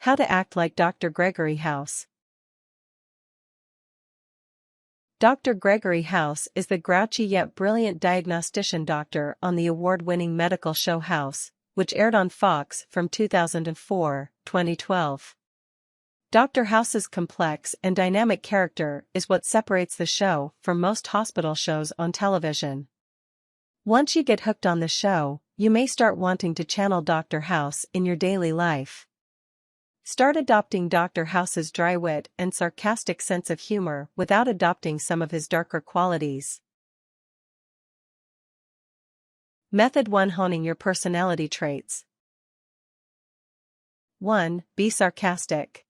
How to act like Dr. Gregory House. Dr. Gregory House is the grouchy yet brilliant diagnostician doctor on the award-winning medical show House, which aired on Fox from 2004-2012. Dr. House's complex and dynamic character is what separates the show from most hospital shows on television. Once you get hooked on the show, you may start wanting to channel Dr. House in your daily life. Start adopting Dr. House's dry wit and sarcastic sense of humor without adopting some of his darker qualities. Method 1: Honing your personality traits. 1. Be sarcastic.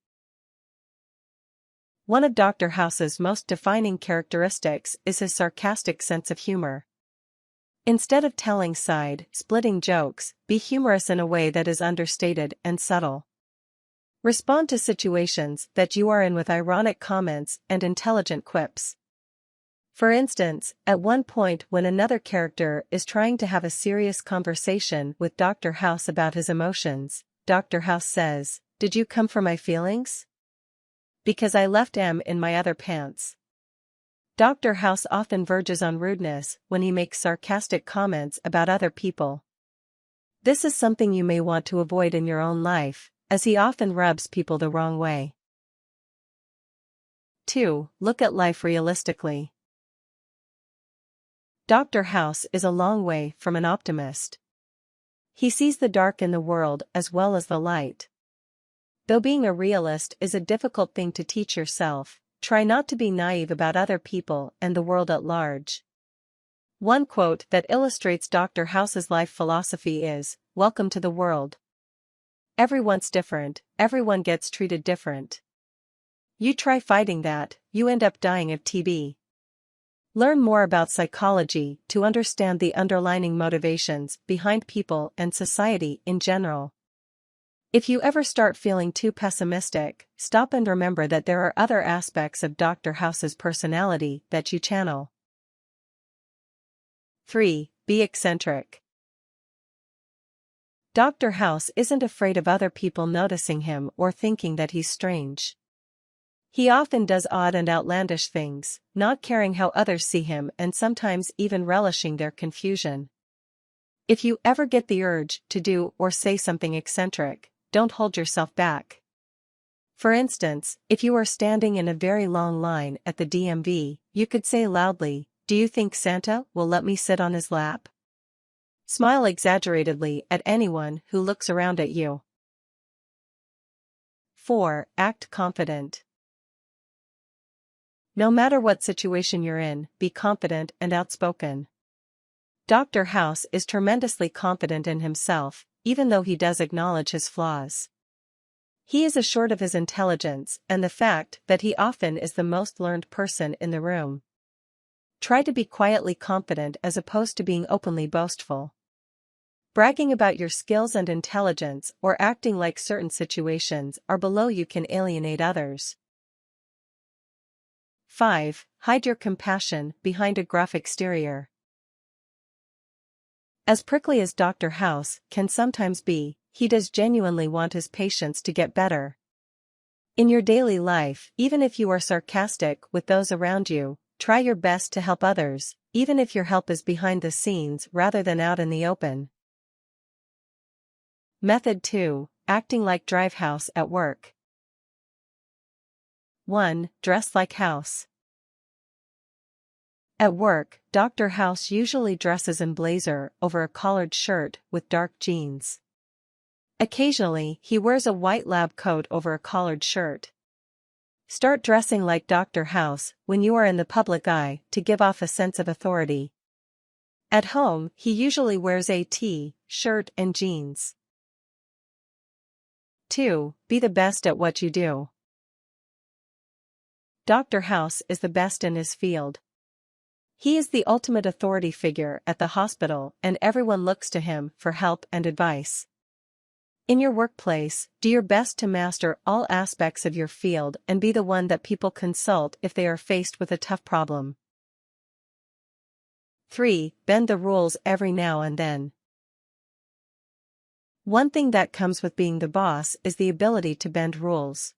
One of Dr. House's most defining characteristics is his sarcastic sense of humor. Instead of telling side-splitting jokes, be humorous in a way that is understated and subtle. Respond to situations that you are in with ironic comments and intelligent quips. For instance, at one point when another character is trying to have a serious conversation with Dr. House about his emotions, Dr. House says, "Did you come for my feelings? Because I left M in my other pants." Dr. House often verges on rudeness when he makes sarcastic comments about other people. This is something you may want to avoid in your own life, as he often rubs people the wrong way. 2. Look at life realistically. Dr. House is a long way from an optimist. He sees the dark in the world as well as the light. Though being a realist is a difficult thing to teach yourself, try not to be naive about other people and the world at large. One quote that illustrates Dr. House's life philosophy is, "Welcome to the world. Everyone's different, everyone gets treated different. You try fighting that, you end up dying of TB." Learn more about psychology to understand the underlying motivations behind people and society in general. If you ever start feeling too pessimistic, stop and remember that there are other aspects of Dr. House's personality that you channel. 3. Be eccentric. Dr. House isn't afraid of other people noticing him or thinking that he's strange. He often does odd and outlandish things, not caring how others see him and sometimes even relishing their confusion. If you ever get the urge to do or say something eccentric, don't hold yourself back. For instance, if you are standing in a very long line at the DMV, you could say loudly, "Do you think Santa will let me sit on his lap?" Smile exaggeratedly at anyone who looks around at you. 4. Act confident. No matter what situation you're in, be confident and outspoken. Dr. House is tremendously confident in himself, even though he does acknowledge his flaws. He is assured of his intelligence and the fact that he often is the most learned person in the room. Try to be quietly confident as opposed to being openly boastful. Bragging about your skills and intelligence or acting like certain situations are below you can alienate others. 5. Hide your compassion behind a gruff exterior. As prickly as Dr. House can sometimes be, he does genuinely want his patients to get better. In your daily life, even if you are sarcastic with those around you, try your best to help others, even if your help is behind the scenes rather than out in the open. Method 2: Acting like Drive House at work. 1. Dress like House. At work, Dr. House usually dresses in blazer over a collared shirt with dark jeans. Occasionally, he wears a white lab coat over a collared shirt. Start dressing like Dr. House when you are in the public eye to give off a sense of authority. At home, he usually wears a t-shirt and jeans. 2. Be the best at what you do. Dr. House is the best in his field. He is the ultimate authority figure at the hospital and everyone looks to him for help and advice. In your workplace, do your best to master all aspects of your field and be the one that people consult if they are faced with a tough problem. 3. Bend the rules every now and then. One thing that comes with being the boss is the ability to bend rules.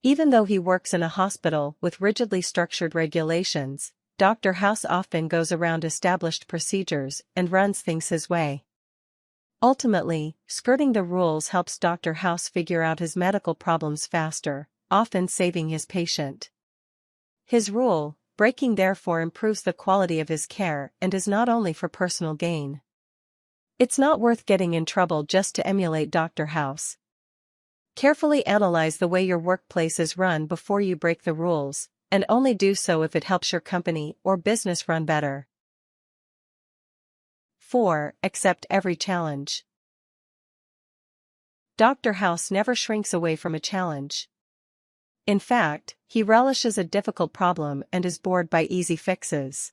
Even though he works in a hospital with rigidly structured regulations, Dr. House often goes around established procedures and runs things his way. Ultimately, skirting the rules helps Dr. House figure out his medical problems faster, often saving his patient. His rule breaking therefore improves the quality of his care and is not only for personal gain. It's not worth getting in trouble just to emulate Dr. House. Carefully analyze the way your workplace is run before you break the rules, and only do so if it helps your company or business run better. 4. Accept every challenge. Dr. House never shrinks away from a challenge. In fact, he relishes a difficult problem and is bored by easy fixes.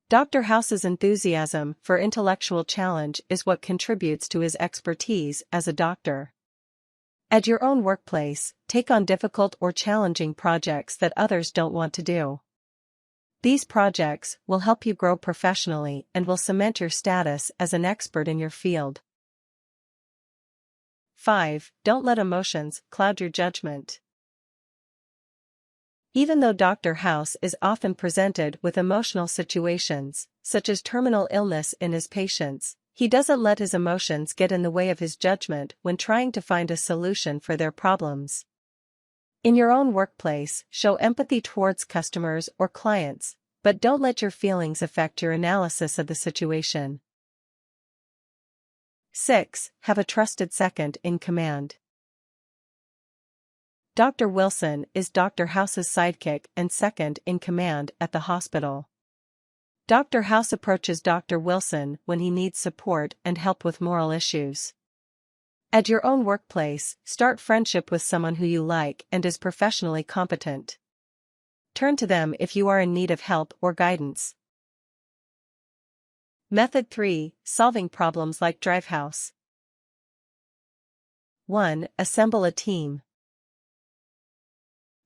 Dr. House's enthusiasm for intellectual challenge is what contributes to his expertise as a doctor. At your own workplace, take on difficult or challenging projects that others don't want to do. These projects will help you grow professionally and will cement your status as an expert in your field. 5. Don't let emotions cloud your judgment. Even though Dr. House is often presented with emotional situations, such as terminal illness in his patients, he doesn't let his emotions get in the way of his judgment when trying to find a solution for their problems. In your own workplace, show empathy towards customers or clients, but don't let your feelings affect your analysis of the situation. 6. Have a trusted second in command. Dr. Wilson is Dr. House's sidekick and second in command at the hospital. Dr. House approaches Dr. Wilson when he needs support and help with moral issues. At your own workplace, start friendship with someone who you like and is professionally competent. Turn to them if you are in need of help or guidance. Method 3. Solving problems like Drive House. 1. Assemble a team.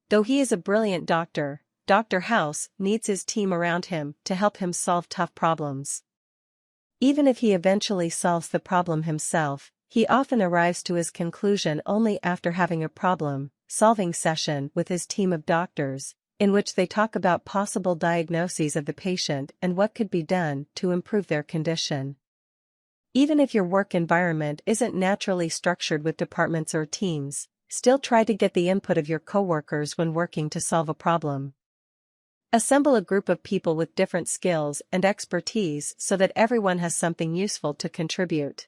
Though he is a brilliant doctor, Dr. House needs his team around him to help him solve tough problems. Even if he eventually solves the problem himself, he often arrives to his conclusion only after having a problem-solving session with his team of doctors, in which they talk about possible diagnoses of the patient and what could be done to improve their condition. Even if your work environment isn't naturally structured with departments or teams, still try to get the input of your coworkers when working to solve a problem. Assemble a group of people with different skills and expertise so that everyone has something useful to contribute.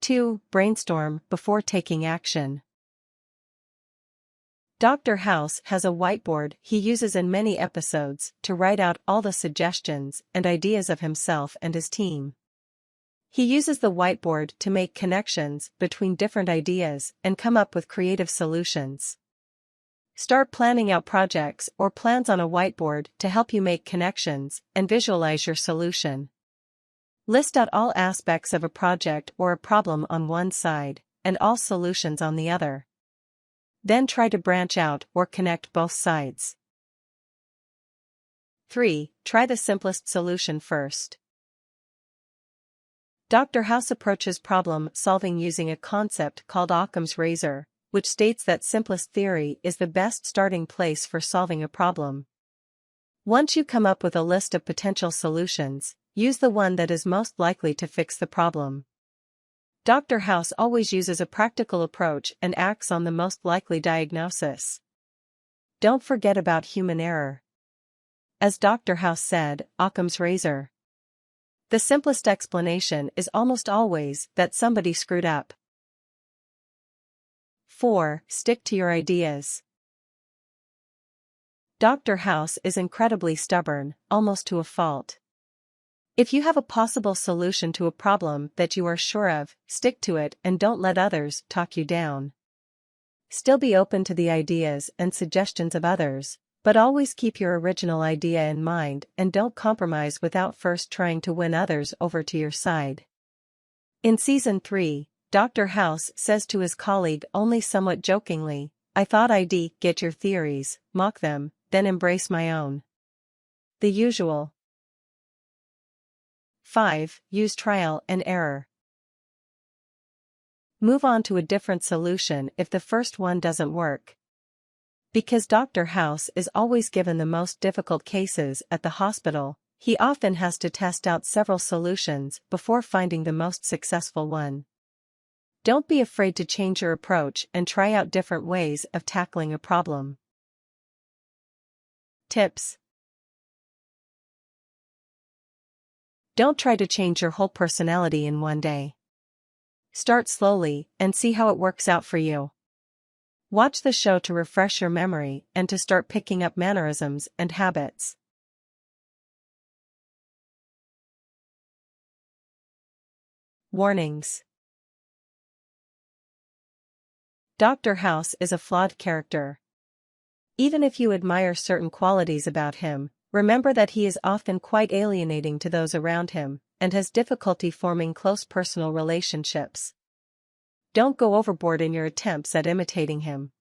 2. Brainstorm before taking action. Dr. House has a whiteboard he uses in many episodes to write out all the suggestions and ideas of himself and his team. He uses the whiteboard to make connections between different ideas and come up with creative solutions. Start planning out projects or plans on a whiteboard to help you make connections and visualize your solution. List out all aspects of a project or a problem on one side, and all solutions on the other. Then try to branch out or connect both sides. 3. Try the simplest solution first. Dr. House approaches problem-solving using a concept called Occam's razor, which states that simplest theory is the best starting place for solving a problem. Once you come up with a list of potential solutions, use the one that is most likely to fix the problem. Dr. House always uses a practical approach and acts on the most likely diagnosis. Don't forget about human error. As Dr. House said, Occam's razor. The simplest explanation is almost always that somebody screwed up. 4. Stick to your ideas. Dr. House is incredibly stubborn, almost to a fault. If you have a possible solution to a problem that you are sure of, stick to it and don't let others talk you down. Still be open to the ideas and suggestions of others, but always keep your original idea in mind and don't compromise without first trying to win others over to your side. In Season 3, Dr. House says to his colleague only somewhat jokingly, "I thought I'd get your theories, mock them, then embrace my own." The usual. 5. Use trial and error. Move on to a different solution if the first one doesn't work. Because Dr. House is always given the most difficult cases at the hospital, he often has to test out several solutions before finding the most successful one. Don't be afraid to change your approach and try out different ways of tackling a problem. Tips. Don't try to change your whole personality in one day. Start slowly and see how it works out for you. Watch the show to refresh your memory and to start picking up mannerisms and habits. Warnings. Dr. House is a flawed character. Even if you admire certain qualities about him, remember that he is often quite alienating to those around him, and has difficulty forming close personal relationships. Don't go overboard in your attempts at imitating him.